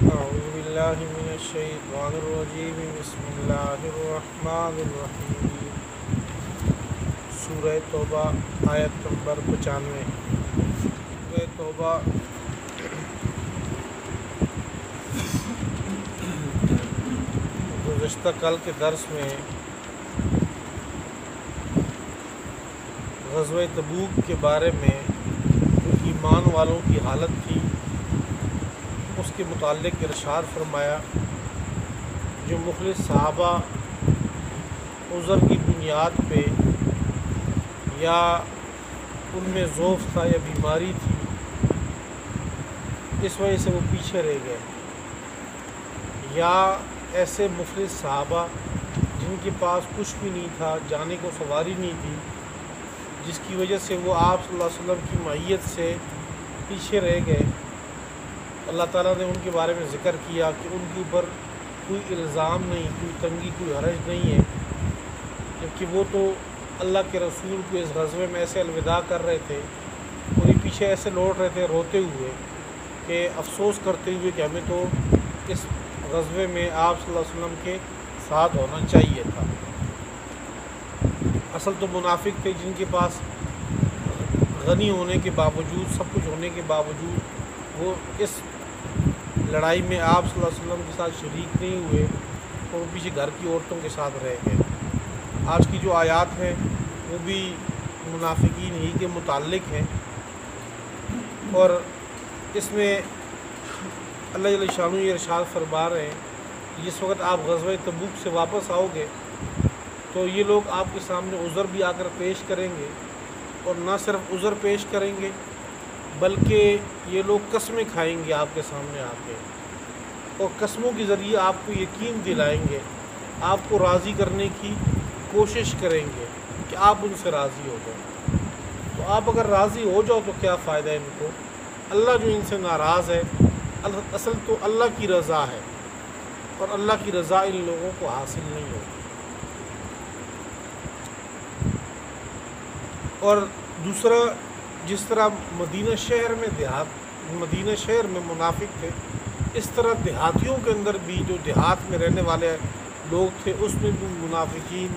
أعوذ بالله من الشيطان الرجيم بسم الله الرحمن الرحیم سورہ توبہ آیت نمبر 95۔ سورہ توبہ گزشتہ کل کے درس میں غزوہ تبوک کے بارے میں جو ایمان والوں کی حالت تھی اس کے متعلق ارشاد فرمایا۔ جو مخلص صحابہ عذر کی بنیاد پہ یا ان میں ضعف تھا یا بیماری تھی، اس وجہ سے وہ پیچھے رہ گئے، یا ایسے مخلص صحابہ جن کے پاس کچھ بھی نہیں تھا، جانے کو سواری نہیں تھی، جس کی وجہ سے وہ آپ صلی اللہ علیہ وسلم کی معیت سے پیچھے رہ گئے، اللہ تعالیٰ نے ان کے بارے میں ذکر کیا کہ ان کے اوپر کوئی الزام نہیں، کوئی تنگی، کوئی حرج نہیں ہے، جبکہ وہ تو اللہ کے رسول کو اس غزوے میں ایسے الوداع کر رہے تھے، اور یہ پیچھے ایسے لوٹ رہے تھے روتے ہوئے کہ افسوس کرتے ہوئے کہ ہمیں تو اس غزوے میں آپ صلی اللہ علیہ وسلم کے ساتھ ہونا چاہیے تھا۔ اصل تو منافق تھے جن کے پاس غنی ہونے کے باوجود، سب کچھ ہونے کے باوجود وہ اس لڑائی میں آپ صلی اللہ علیہ وسلم کے ساتھ شریک نہیں ہوئے اور وہ پیچھے گھر کی عورتوں کے ساتھ رہ گئے۔ آج کی جو آیات ہیں وہ بھی منافقین ہی کے متعلق ہیں، اور اس میں اللہ جل شانہ یہ ارشاد فرما رہے ہیں کہ جس وقت آپ غزوہ تبوک سے واپس آؤ گے تو یہ لوگ آپ کے سامنے عذر بھی آ کر پیش کریں گے، اور نہ صرف عذر پیش کریں گے بلکہ یہ لوگ قسمیں کھائیں گے آپ کے سامنے آ کے، اور قسموں کے ذریعے آپ کو یقین دلائیں گے، آپ کو راضی کرنے کی کوشش کریں گے کہ آپ ان سے راضی ہو جائیں۔ تو آپ اگر راضی ہو جاؤ تو کیا فائدہ ہے ان کو؟ اللہ جو ان سے ناراض ہے، اصل تو اللہ کی رضا ہے، اور اللہ کی رضا ان لوگوں کو حاصل نہیں ہوتی۔ اور دوسرا، جس طرح مدینہ شہر میں منافق تھے، اس طرح دیہاتیوں کے اندر بھی، جو دیہات میں رہنے والے لوگ تھے، اس میں بھی منافقین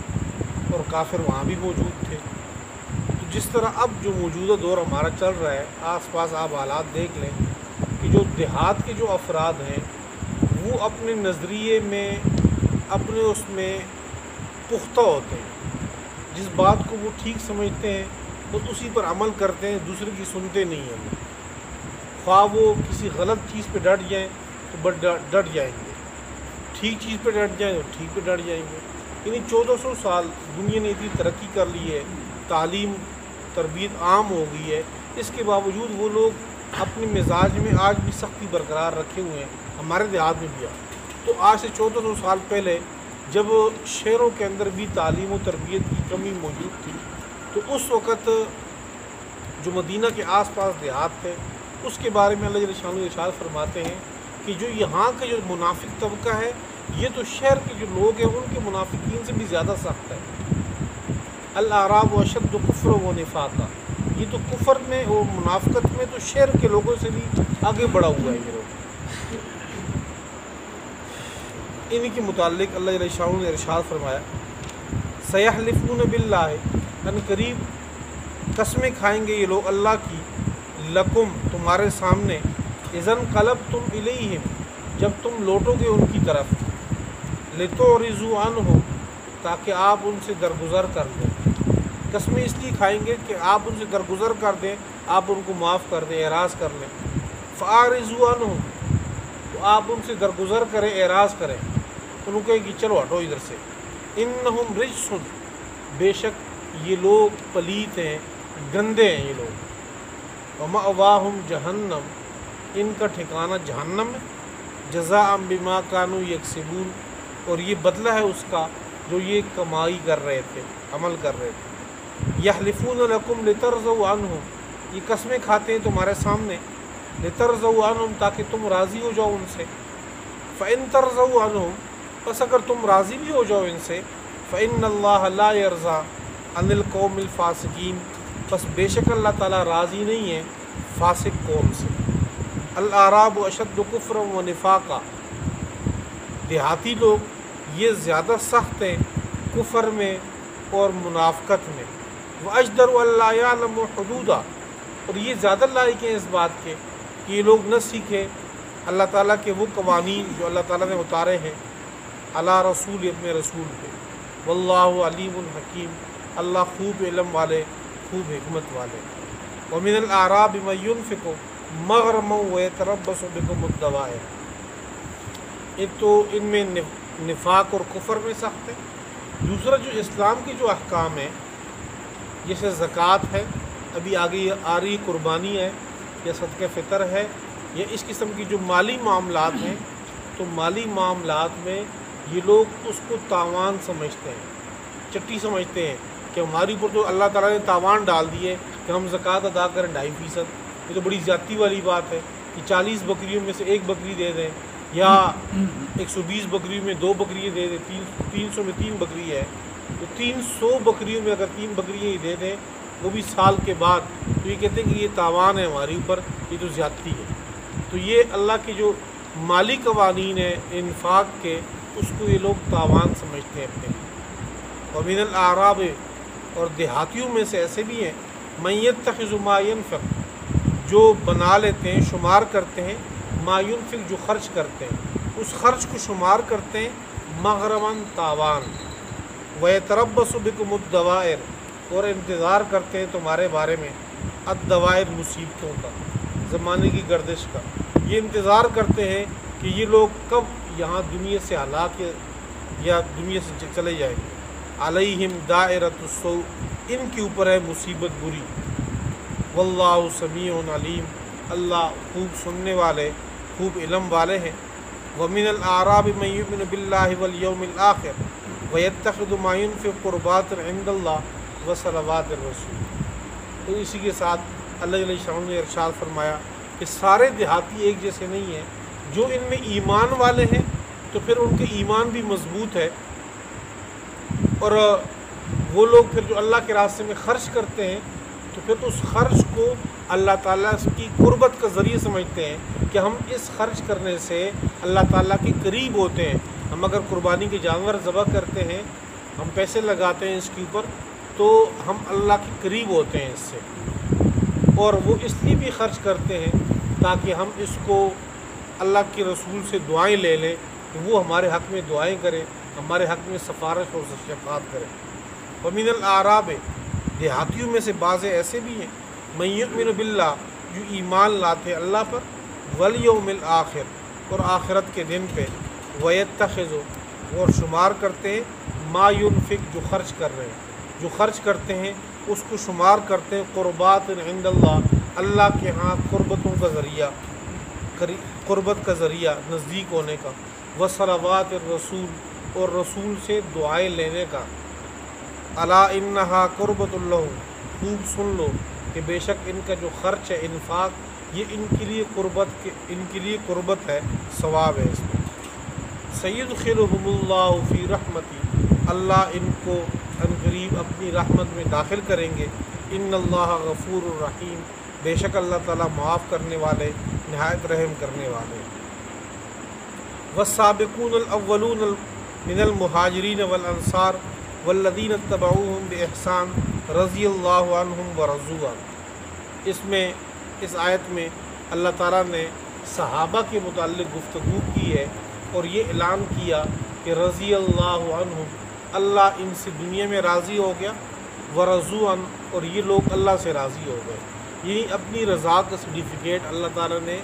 اور کافر وہاں بھی موجود تھے۔ تو جس طرح اب جو موجودہ دور ہمارا چل رہا ہے، آس پاس آپ حالات دیکھ لیں کہ جو دیہات کے جو افراد ہیں وہ اپنے نظریے میں، اپنے اس میں پختہ ہوتے ہیں، جس بات کو وہ ٹھیک سمجھتے ہیں وہ اسی پر عمل کرتے ہیں، دوسرے کی سنتے نہیں ہیں۔ خواہ وہ کسی غلط چیز پہ ڈٹ جائیں تو ڈٹ جائیں گے، ٹھیک چیز پہ ڈٹ جائیں تو ٹھیک پہ ڈٹ جائیں گے۔ یعنی 1400 سال دنیا نے اتنی ترقی کر لی ہے، تعلیم تربیت عام ہو گئی ہے، اس کے باوجود وہ لوگ اپنے مزاج میں آج بھی سختی برقرار رکھے ہوئے ہیں، ہمارے دیہات میں بھی آ۔ تو آج سے 1400 سال پہلے جب شہروں کے اندر بھی تعلیم و تربیت کی کمی موجود تھی، تو اس وقت جو مدینہ کے آس پاس دیہات تھے، اس کے بارے میں اللہ جل شانہ ارشاد فرماتے ہیں کہ جو یہاں کا جو منافق طبقہ ہے، یہ تو شہر کے جو لوگ ہیں ان کے منافقین سے بھی زیادہ سخت ہے۔ الاعراب اشد کفر و نفاقا، یہ تو کفر میں اور منافقت میں تو شہر کے لوگوں سے بھی آگے بڑھا ہوا ہے یہ لوگ۔ انہی کے متعلق اللہ جل شانہ نے ارشاد فرمایا، سیحلفون باللہ، ان قریب قسمیں کھائیں گے یہ لوگ اللہ کی، لکم، تمہارے سامنے، اذن قلبتم الیہم، جب تم لوٹو گے ان کی طرف، لتعرضوا عنہم، تاکہ آپ ان سے درگزر کر دیں۔ قسمیں اس لیے کھائیں گے کہ آپ ان سے درگزر کر دیں، آپ ان کو معاف کر دیں، اعراض کر لیں۔ فاعرضوا عنہم، تو آپ ان سے درگزر کریں، اعراض کریں، انہوں کہیں کہ چلو ہٹو ادھر سے۔ انہم رجس، بے شک یہ لوگ پلیت ہیں، گندے ہیں یہ لوگ۔ ومأواہم جہنم، ان کا ٹھکانہ جہنم ہے، جزاء بما کانوا یکسبون، اور یہ بدلہ ہے اس کا جو یہ کمائی کر رہے تھے، عمل کر رہے تھے۔ یحلفون لکم لترضوا عنہم، یہ قسمیں کھاتے ہیں تمہارے سامنے، لترضوا عنہم، تاکہ تم راضی ہو جاؤ ان سے۔ فإن ترضوا عنہم، پس اگر تم راضی بھی ہو جاؤ ان سے، فإن اللہ لا یرضى عن القوم الفاسقین، بس بے شک اللہ تعالیٰ راضی نہیں ہے فاسق قوم سے۔ الاعراب اشد کفرا و نفاقا، دیہاتی لوگ یہ زیادہ سخت ہیں کفر میں اور منافقت میں، واجدر اللہ یعلم حدودا، اور یہ زیادہ لائق ہیں اس بات کے کہ یہ لوگ نہ سیکھیں اللہ تعالیٰ کے وہ قوانین جو اللہ تعالیٰ نے اتارے ہیں علی رسول، اپنے رسول پہ، واللہ علیم الحکیم، اللہ خوب علم والے خوب حکمت والے۔ ومن الاعراب من ينفق مغرما ويتربص بكم الدوائر، ایک تو ان میں نفاق اور کفر میں سخت ہے، دوسرا جو اسلام کے جو احکام ہیں جیسے زکوٰۃ ہے، ابھی آگے آ رہی قربانی ہے یا صدقہ فطر ہے، یا اس قسم کی جو مالی معاملات ہیں، تو مالی معاملات میں یہ لوگ اس کو تاوان سمجھتے ہیں، چٹی سمجھتے ہیں کہ ہماری اوپر تو اللہ تعالیٰ نے تاوان ڈال دیے کہ ہم زکوٰۃ ادا کریں 2.5%، یہ تو بڑی زیادتی والی بات ہے کہ 40 بکریوں میں سے 1 بکری دے دیں، یا 120 بکریوں میں 2 بکریاں دے دیں، 300 میں 3 بکری ہے، تو 300 بکریوں میں اگر 3 بکریاں ہی دے دیں وہ بھی سال کے بعد، تو یہ کہتے ہیں کہ یہ تاوان ہے ہمارے اوپر، یہ تو زیادتی ہے۔ تو یہ اللہ کے جو مالی قوانین ہیں انفاق کے، اس کو یہ لوگ تاوان سمجھتے ہیں اپنے۔ ومن الاعراب، اور دیہاتیوں میں سے ایسے بھی ہیں، من یتخذ ما ینفق، جو بنا لیتے ہیں شمار کرتے ہیں، ما ینفق جو خرچ کرتے ہیں، اس خرچ کو شمار کرتے ہیں مغرما تاوان، ویتربص بکم الدوائر، اور انتظار کرتے ہیں تمہارے بارے میں الدوائر مصیبتوں کا، زمانے کی گردش کا، یہ انتظار کرتے ہیں کہ یہ لوگ کب یہاں دنیا سے ہلاک یا دنیا سے چلے جائیں گے۔ علیہم دائرۃ السوء، ان کے اوپر ہے مصیبت بری، واللہ سمیع علیم، اللہ خوب سننے والے خوب علم والے ہیں۔ ومن الاعراب من یؤمن باللہ والیوم الآخر ویتخذ ما ینفق قربات عند اللہ وصلوات الرسول، تو اسی کے ساتھ اللہ جل شانہ نے ارشاد فرمایا کہ سارے دیہاتی ایک جیسے نہیں ہیں، جو ان میں ایمان والے ہیں تو پھر ان کے ایمان بھی مضبوط ہے، اور وہ لوگ پھر جو اللہ کے راستے میں خرچ کرتے ہیں تو پھر اس خرچ کو اللہ تعالیٰ کی قربت کا ذریعہ سمجھتے ہیں کہ ہم اس خرچ کرنے سے اللہ تعالیٰ کے قریب ہوتے ہیں۔ ہم اگر قربانی کے جانور ذبح کرتے ہیں، ہم پیسے لگاتے ہیں اس کے اوپر، تو ہم اللہ کے قریب ہوتے ہیں اس سے، اور وہ اس لیے بھی خرچ کرتے ہیں تاکہ ہم اس کو اللہ کے رسول سے دعائیں لے لیں، وہ ہمارے حق میں دعائیں کریں، ہمارے حق میں سفارش اور شفاعت کریں۔ ومن الاعراب، دیہاتیوں میں سے بعض ایسے بھی ہیں، من یؤمن باللہ، جو ایمان لاتے اللہ پر، والیوم الآخر، اور آخرت کے دن پہ، ویتخذ، اور شمار کرتے ہیں ما ینفق، جو خرچ کر رہے ہیں، جو خرچ کرتے ہیں اس کو شمار کرتے ہیں قربات عند اللہ، اللہ کے ہاں قربتوں کا ذریعہ، قربت کا ذریعہ نزدیک ہونے کا، وصلوات الرسول، اور رسول سے دعائیں لینے کا، الا انہا قربت اللہ، خوب سن لو کہ بے شک ان کا جو خرچ ہے انفاق، یہ ان کے لیے قربت ہے، ثواب ہے اس میں۔ سیدخلہم اللہ فی رحمتی، اللہ ان کو عنقریب اپنی رحمت میں داخل کریں گے، ان اللہ غفور الرحیم، بے شک اللہ تعالیٰ معاف کرنے والے نہایت رحم کرنے والے۔ والسابقون الاولون من المہاجرین والانصار والذین اتبعوہم باحسان رضی اللہ عنہم ورضوا عنہ، اس آیت میں اللہ تعالیٰ نے صحابہ کے متعلق گفتگو کی ہے اور یہ اعلان کیا کہ رضی اللہ عنہم، اللہ ان سے دنیا میں راضی ہو گیا، ورضوا عنہ، اور یہ لوگ اللہ سے راضی ہو گئے، یعنی اپنی رضا کا سرٹیفکیٹ اللہ تعالیٰ نے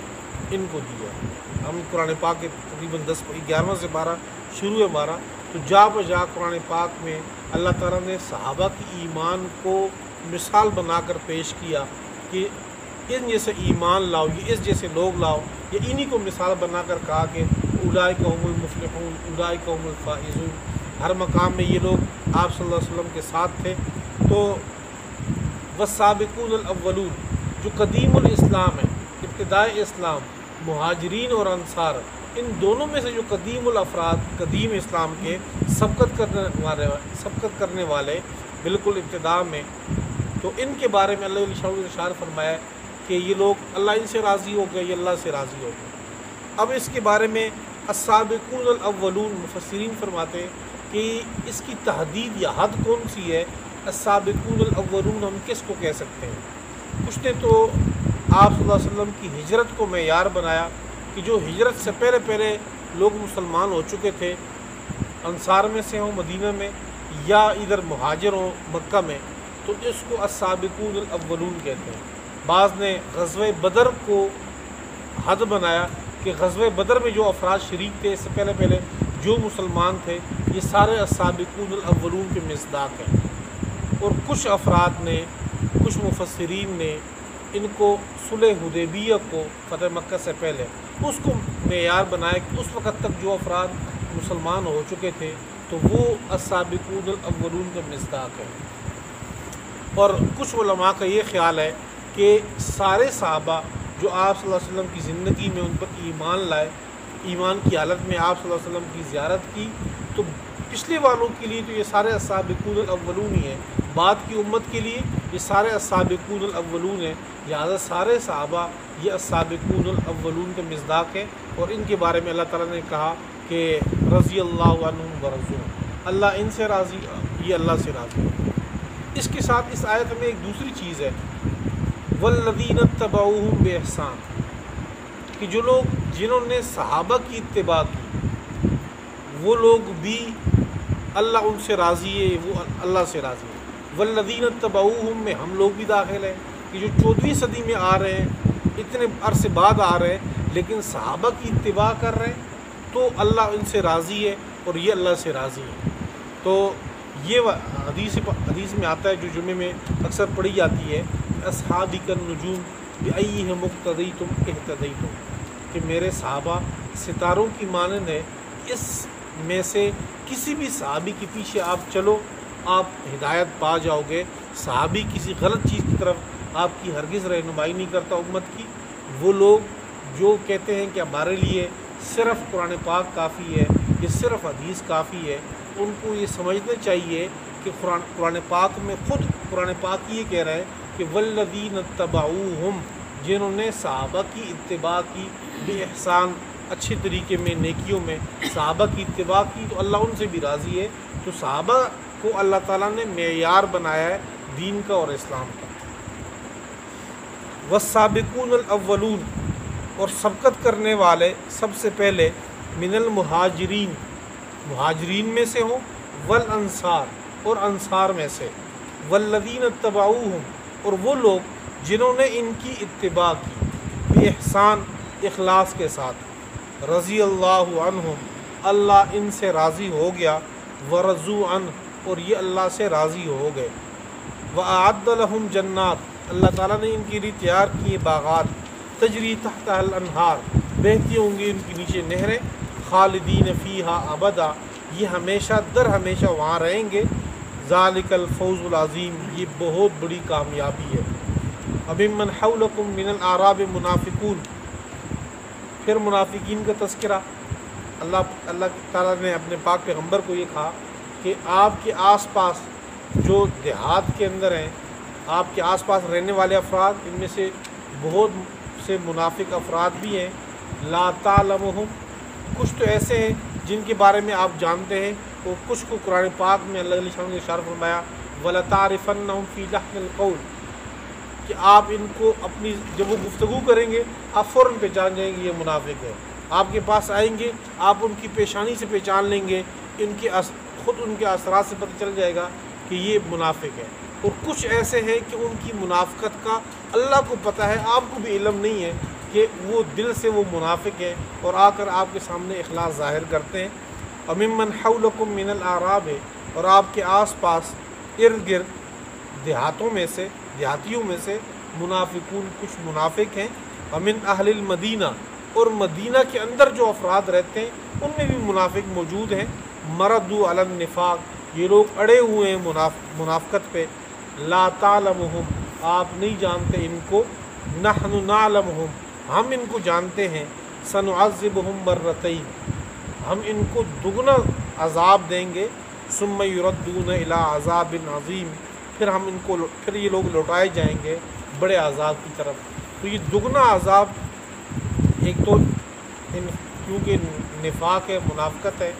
ان کو دیا۔ ہم قرآن پاک کے تقریباً 11 سے 12 شروع ہے ہمارا، تو جا بجا قرآن پاک میں اللہ تعالیٰ نے صحابہ کی ایمان کو مثال بنا کر پیش کیا کہ ان جیسے ایمان لاؤ، یہ اس جیسے لوگ لاؤ، یہ انہی کو مثال بنا کر کہا کہ اولئک هم المفلحون، اولئک هم الفائزون، ہر مقام میں یہ لوگ آپ صلی اللہ علیہ وسلم کے ساتھ تھے۔ تو والسابقون الاولون، جو قدیم الاسلام ہے، ابتدائی اسلام، مہاجرین اور انصار، ان دونوں میں سے جو قدیم الافراد، قدیم اسلام کے سبقت کرنے والے بالکل ابتدا میں، تو ان کے بارے میں اللہ علیہ ارشاد فرمایا کہ یہ لوگ اللہ ان سے راضی ہو گئے، یہ اللہ سے راضی ہو گئے۔ اب اس کے بارے میں السابقون الاولون مفسرین فرماتے ہیں کہ اس کی تحدید یا حد کون سی ہے، السابقون الاولون ہم کس کو کہہ سکتے ہیں؟ کچھ نے تو آپ صلی اللہ علیہ وسلم کی ہجرت کو معیار بنایا کہ جو ہجرت سے پہلے لوگ مسلمان ہو چکے تھے، انصار میں سے ہوں مدینہ میں یا ادھر مہاجر ہوں مکہ میں، تو اس کو السابقون الاولون کہتے ہیں۔ بعض نے غزوہ بدر کو حد بنایا کہ غزوہ بدر میں جو افراد شریک تھے اس سے پہلے جو مسلمان تھے، یہ سارے السابقون الاولون کے مصداق ہیں۔ اور کچھ افراد نے، کچھ مفسرین نے ان کو صلح حدیبیہ کو، فتح مکہ سے پہلے، اس کو معیار بنایا کہ اس وقت تک جو افراد مسلمان ہو چکے تھے تو وہ السابقون الاولون کے مصداق ہیں۔ اور کچھ علماء کا یہ خیال ہے کہ سارے صحابہ جو آپ صلی اللہ علیہ وسلم کی زندگی میں ان پر ایمان لائے، ایمان کی حالت میں آپ صلی اللہ علیہ وسلم کی زیارت کی، تو پچھلے والوں کے لیے تو یہ سارے السابقون الاولون ہی ہیں، بعد کی امت کے لیے یہ سارے السابقون الاولون ہیں، لہٰذا سارے صحابہ یہ السابقون الاولون کے مصداق ہیں۔ اور ان کے بارے میں اللہ تعالیٰ نے کہا کہ رضی اللہ عنہم ورضوا، اللہ ان سے راضی، یہ اللہ سے راضی۔ اس کے ساتھ اس آیت میں ایک دوسری چیز ہے، والذین اتبعوہم بإحسان، کہ جو لوگ جنہوں نے صحابہ کی اتباع کی وہ لوگ بھی اللہ ان سے راضی ہے، وہ اللہ سے راضی ہے۔ والذین اتبعوہم میں ہم لوگ بھی داخل ہیں کہ جو 14ویں صدی میں آ رہے ہیں، اتنے عرصے بعد آ رہے ہیں لیکن صحابہ کی اتباع کر رہے ہیں، تو اللہ ان سے راضی ہے اور یہ اللہ سے راضی ہے۔ تو یہ حدیث میں آتا ہے جو جمعے میں اکثر پڑھی جاتی ہے، اصحابی النجوم بأیہم اقتدیتم اہتدیتم، کہ میرے صحابہ ستاروں کی مانند ہے، اس میں سے کسی بھی صحابی کے پیچھے آپ چلو، آپ ہدایت پا جاؤ گے۔ صحابی کسی غلط چیز کی طرف آپ کی ہرگز رہنمائی نہیں کرتا امت کی۔ وہ لوگ جو کہتے ہیں کہ ہمارے لیے صرف قرآن پاک کافی ہے، یہ صرف حدیث کافی ہے، ان کو یہ سمجھنا چاہیے کہ قرآن پاک میں خود قرآن پاک یہ کہہ رہا ہے کہ والذین اتبعوہم، جنہوں نے صحابہ کی اتباع کی، بإحسان، اچھے طریقے میں، نیکیوں میں صحابہ کی اتباع کی، تو اللہ ان سے بھی راضی ہے۔ تو صحابہ کو اللہ تعالیٰ نے معیار بنایا ہے دین کا اور اسلام کا۔ والسابقون الاولون، اور سبقت کرنے والے سب سے پہلے، من المہاجرین، مہاجرین میں سے ہوں، والانصار، اور انصار میں سے، والذین اتبعوہم، اور وہ لوگ جنہوں نے ان کی اتباع کی، بإحسان، اخلاص کے ساتھ، رضی اللہ عنہم، اللہ ان سے راضی ہو گیا، ورضوا عنہ، اور یہ اللہ سے راضی ہو گئے، وأعد لہم جنات، اللہ تعالیٰ نے ان کے لیے تیار کیے باغات، تجری تحتها الانہار، بہتی ہوں گی ان کے نیچے نہریں، خالدین فیہا ابدا، یہ ہمیشہ در ہمیشہ وہاں رہیں گے، ذالک الفوز العظیم، یہ بہت بڑی کامیابی ہے۔ اب من حولکم من الاعراب منافقون، پھر منافقین کا تذکرہ۔ اللہ تعالیٰ نے اپنے پاک پیغمبر کو یہ کہا کہ آپ کے آس پاس جو دیہات کے اندر ہیں، آپ کے آس پاس رہنے والے افراد، ان میں سے بہت سے منافق افراد بھی ہیں، لا تعلمہم، کچھ تو ایسے ہیں جن کے بارے میں آپ جانتے ہیں، اور کچھ کو قرآن پاک میں اللہ علیہ وسلم نے اشارہ فرمایا، وَلَتَعْرِفَنَّهُمْ فِي لَحْنِ الْقَوْلِ، کہ آپ ان کو اپنی، جب وہ گفتگو کریں گے آپ فوراً پہچان جائیں گے یہ منافق ہے۔ آپ کے پاس آئیں گے، آپ ان کی پیشانی سے پہچان لیں گے، خود ان کے اثرات سے پتہ چل جائے گا کہ یہ منافق ہے۔ اور کچھ ایسے ہیں کہ ان کی منافقت کا اللہ کو پتہ ہے، آپ کو بھی علم نہیں ہے کہ وہ دل سے وہ منافق ہیں، اور آ کر آپ کے سامنے اخلاص ظاہر کرتے ہیں۔ وَمِمَّنْ حَوْلَكُمْ مِنَ الْأَعْرَابِ، اور آپ کے آس پاس ارد گرد دیہاتوں میں سے، دیہاتیوں میں سے، منافقون، کچھ منافق ہیں۔ وَمِنْ أَهْلِ الْمَدِينَةِ، اور مدینہ کے اندر جو افراد رہتے ہیں ان میں بھی منافق موجود ہیں۔ مردوا علی النفاق، یہ لوگ اڑے ہوئے ہیں منافقت پہ۔ لا تعلمہم، آپ نہیں جانتے ان کو، نحن نعلمہم، ہم ان کو جانتے ہیں، سنعذبہم مرتین، ہم ان کو دگنا عذاب دیں گے، ثم یردون الی عذاب عظیم، پھر یہ لوگ لوٹائے جائیں گے بڑے عذاب کی طرف۔ تو یہ دگنا عذاب، ایک تو کیونکہ نفاق ہے، منافقت ہے،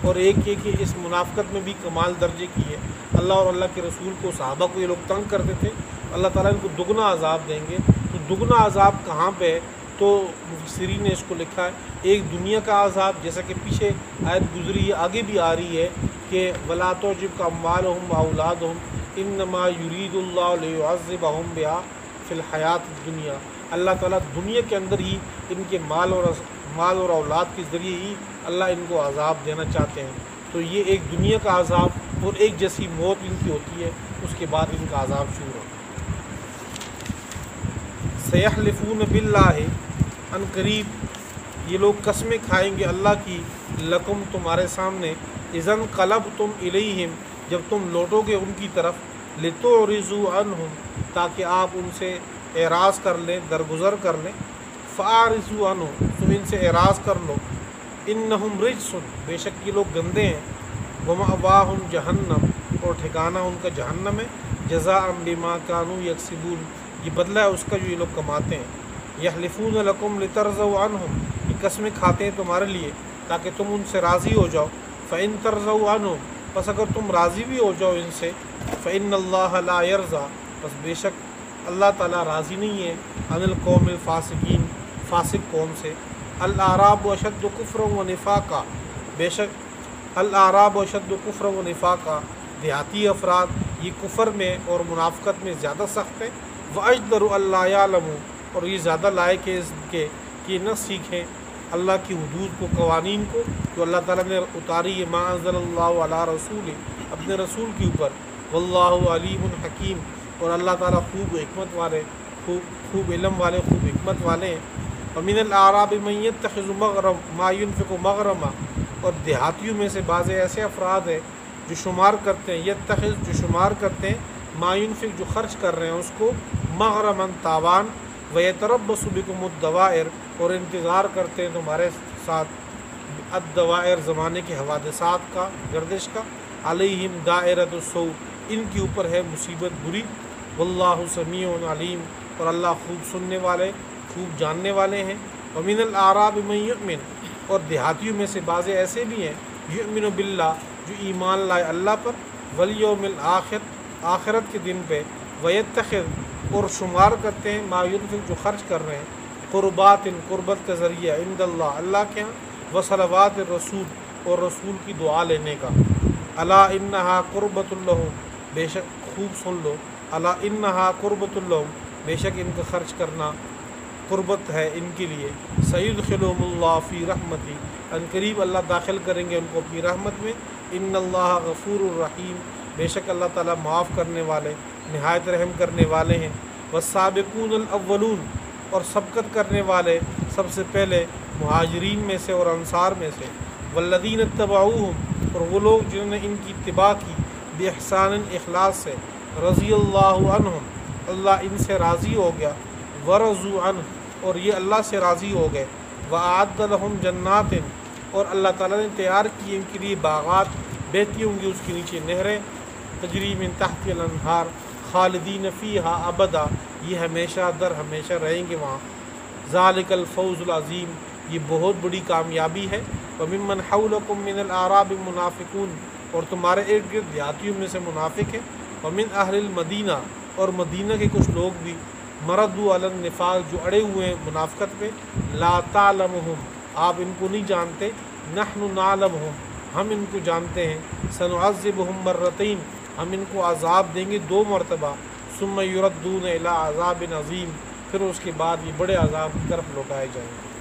اور ایک یہ کہ اس منافقت میں بھی کمال درجے کی ہے۔ اللہ اور اللہ کے رسول کو، صحابہ کو یہ لوگ تنگ کرتے تھے، اللہ تعالیٰ ان کو دگنا عذاب دیں گے۔ تو دگنا عذاب کہاں پہ ہے؟ تو مفسرین نے اس کو لکھا ہے، ایک دنیا کا عذاب، جیسا کہ پیچھے آیت گزری ہے، آگے بھی آ رہی ہے کہ وَلَا تُعْجِبْكَ أَمْوَالُهُمْ وَأَوْلَادُهُمْ إِنَّمَا يُرِيدُ اللَّهُ لِيُعَذِّبَهُمْ بِهَا فِي الْحَيَاةِ الدُّنْيَا۔ اللہ تعالیٰ دنیا کے اندر ہی ان کے مال اور اولاد کے ذریعے ہی اللہ ان کو عذاب دینا چاہتے ہیں۔ تو یہ ایک دنیا کا عذاب اور ایک جیسی موت ان کی ہوتی ہے، اس کے بعد ان کا عذاب شروع ہوتا ہے۔ سَيَحْلِفُونَ بِاللَّهِ، ان قریب یہ لوگ قسمیں کھائیں گے اللہ کی، لکم تمہارے سامنے، اذا انقلبتم الیہم جب تم لوٹو گے ان کی طرف، لتعرضوا عنہم تاکہ آپ ان سے اعراض کر لیں، درگزر کر لیں، فاعرضوا عنہم تو ان سے اعراض کر لو، انہم رجس بے شک یہ لوگ گندے ہیں، ومأواہم جہنم اور ٹھکانہ ان کا جہنم ہے، جزاء بما کانوا یکسبون یہ بدلہ ہے اس کا جو یہ لوگ کماتے ہیں۔ یحلفون لکم لترضوا عنہم یہ قسمیں کھاتے ہیں تمہارے لیے تاکہ تم ان سے راضی ہو جاؤ، فإن ترضوا عنہم پس اگر تم راضی بھی ہو جاؤ ان سے، فإن اللہ لا یرضى پس بے شک اللہ تعالیٰ راضی نہیں ہے، عن القوم الفاسقین فاسق قوم سے۔ الاعراب اشد کفرا و نفاقا بے شک الاعراب اشد کفرا و نفاقا دیہاتی افراد یہ کفر میں اور منافقت میں زیادہ سخت ہیں، واجدر اللہ یعلموا اور یہ زیادہ لائق ہے اس کے کہ نہ سیکھیں اللہ کی حدود کو، قوانین کو جو اللہ تعالیٰ نے اتاری ہے، ما انزل اللہ علی رسول اپنے رسول کے اوپر، واللہ علیم حکیم اور اللہ تعالیٰ خوب حکمت والے، خوب علم والے، خوب حکمت والے ہیں۔ ومن الاعراب من یتخذ ما ينفق مغرما اور دیہاتیوں میں سے بعض ایسے افراد ہیں جو شمار کرتے ہیں، یتخذ جو شمار کرتے ہیں، ما ينفق جو خرچ کر رہے ہیں اس کو، مغرما تاوان، ویتربص بکم الدوائر اور انتظار کرتے ہیں تمہارے ساتھ، الدوائر زمانے کے حوادثات کا، گردش کا، علیہم دائرۃ السوء ان کے اوپر ہے مصیبت بری، واللہ سمیع علیم اور اللہ خوب سننے والے، خوب جاننے والے ہیں۔ ومن الاعراب من یؤمن اور دیہاتیوں میں سے بعض ایسے بھی ہیں، یؤمن باللہ جو ایمان لائے اللہ پر، والیوم الآخر آخرت کے دن پہ، ویتخذ اور شمار کرتے ہیں، ما ينفق جو خرچ کر رہے ہیں، قربات قربت کا ذریعہ، عند اللہ اللہ کے ہاں، وصلوات الرسول اور رسول کی دعا لینے کا، الا انہا قربۃ لہم بے شک خوب سن لو، الا انہا قربۃ لہم بے شک ان کا خرچ کرنا قربت ہے ان کے لیے، سیدخلہم اللہ فی رحمتی ان قریب اللہ داخل کریں گے ان کو اپنی رحمت میں، ان اللہ غفور الرحیم بے شک اللہ تعالیٰ معاف کرنے والے، نہایت رحم کرنے والے ہیں۔ والسابقون الاولون اور سبقت کرنے والے سب سے پہلے مہاجرین میں سے اور انصار میں سے، والذین اتبعوہم اور وہ لوگ جنہوں نے ان کی اتباع کی، باحسان اخلاص سے، رضی اللہ عنہم اللہ ان سے راضی ہو گیا، ورضوا عنہ اور یہ اللہ سے راضی ہو گئے، وأعد لہم جنات اور اللہ تعالیٰ نے تیار کی ان کے لیے باغات، بہتی ہوں گی اس کے نیچے نہریں، تجری من تحت الانہار خالدین فیہا ابدا یہ ہمیشہ در ہمیشہ رہیں گے وہاں، ذالک الفوز العظیم یہ بہت بڑی کامیابی ہے۔ وممن حولکم من الاعراب منافقون اور تمہارے ارد گرد دیہاتیوں میں سے منافق ہیں، ومن اہل المدینہ اور مدینہ کے کچھ لوگ بھی، مردوا علی النفاق جو اڑے ہوئے ہیں منافقت پہ، لا تعلمہم آپ ان کو نہیں جانتے، نحن نعلمہم ہم ان کو جانتے ہیں، سنعذبہم مرتین ہم ان کو عذاب دیں گے 2 مرتبہ، ثم یردون الی عذاب عظیم پھر اس کے بعد یہ بڑے عذاب کی طرف لوٹائے جائیں گے۔